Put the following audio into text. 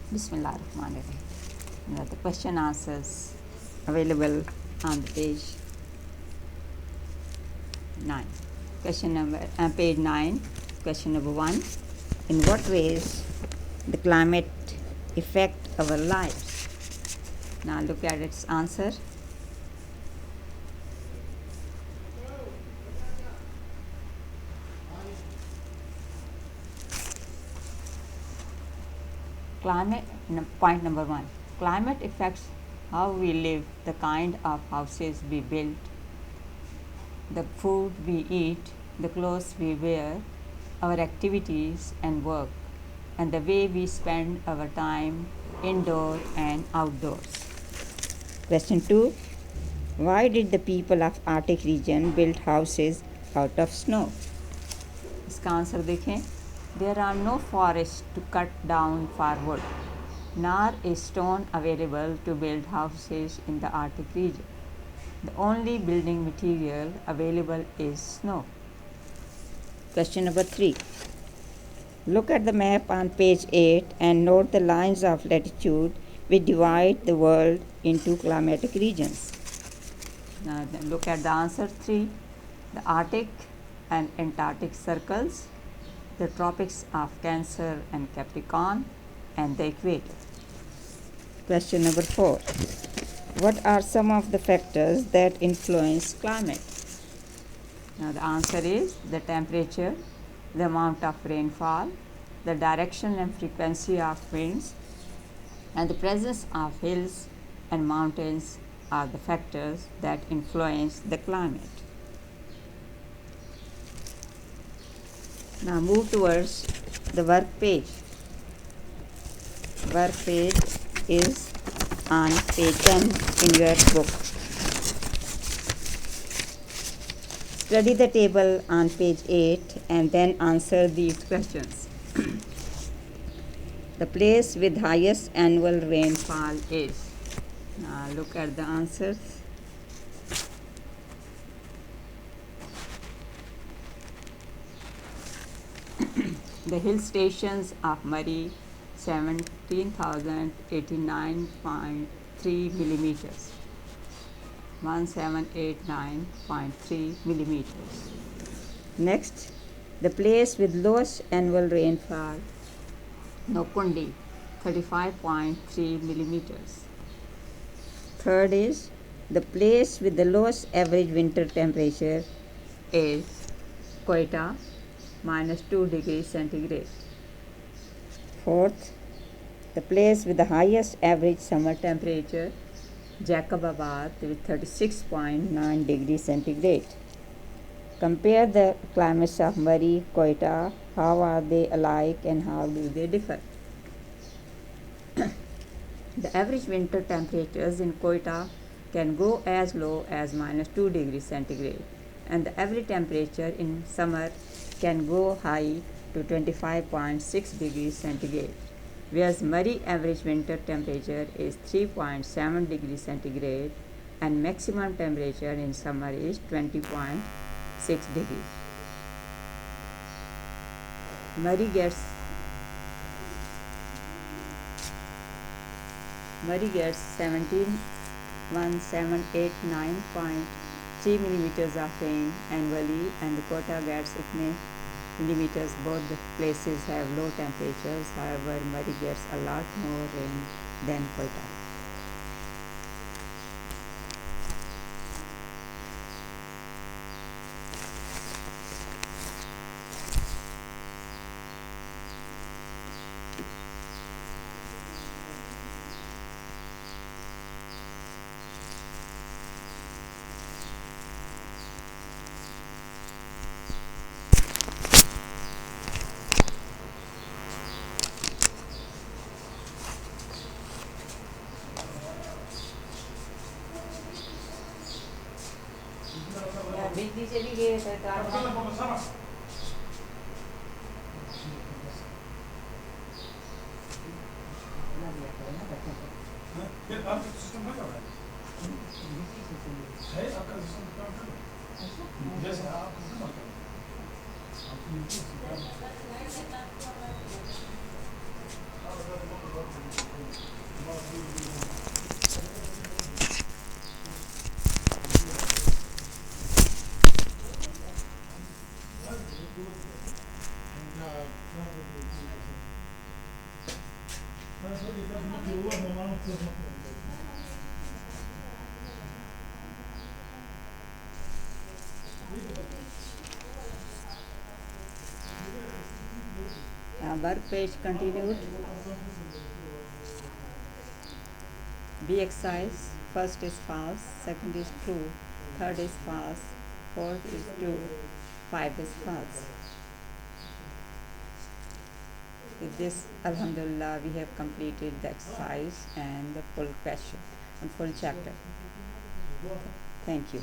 Bismillahirrahmanirrahim. The question answers available on the page 9. Page 9. Question number 1. In what ways the climate affect our lives? Now look at its answer. Point number 1. Climate affects how we live, the kind of houses we build, the food we eat, the clothes we wear, our activities and work, and the way we spend our time indoor and outdoors. Question 2. Why did the people of Arctic region build houses out of snow? इसका answer देखें. There are no forests to cut down for wood, nor is stone available to build houses in the Arctic region. The only building material available is snow. Question number 3. Look at the map on page 8 and note the lines of latitude which divide the world into climatic regions. Now look at the answer 3. The Arctic and Antarctic circles, the tropics of Cancer and Capricorn, and the equator. Question number 4. What are some of the factors that influence climate? Now the answer is the temperature, the amount of rainfall, the direction and frequency of winds, and the presence of hills and mountains are the factors that influence the climate. Now move towards the work page. Work page is on page 10 in your book. Study the table on page 8 and then answer these questions. The place with highest annual rainfall is. Now look at the answers. The hill stations of Murray, 17,089.3 millimeters. 1789.3 millimeters. Next, the place with lowest annual rainfall, Nokundi, 35.3 millimeters. Third is the place with the lowest average winter temperature is Quetta, -2 degrees centigrade. Fourth, the place with the highest average summer temperature, Jacobabad, with 36.9 degrees centigrade. Compare the climates of Murray, Quetta. How are they alike and how do they differ? The average winter temperatures in Quetta can go as low as -2 degrees centigrade, and the average temperature in summer can go high to 25.6 degrees centigrade, whereas Murray average winter temperature is 3.7 degrees centigrade and maximum temperature in summer is 20.6 degrees. Murray gets 1789.3 millimeters of rain annually, and the Quetta gets itne millimeters. Both the places have low temperatures. However, Murray gets a lot more rain than Quetta. बिजली चली गई है सरकार में Work page continued. B exercise. First is false, second is true, third is false, fourth is true, five is false. With this, Alhamdulillah, we have completed the exercise and the full question and full chapter. Thank you.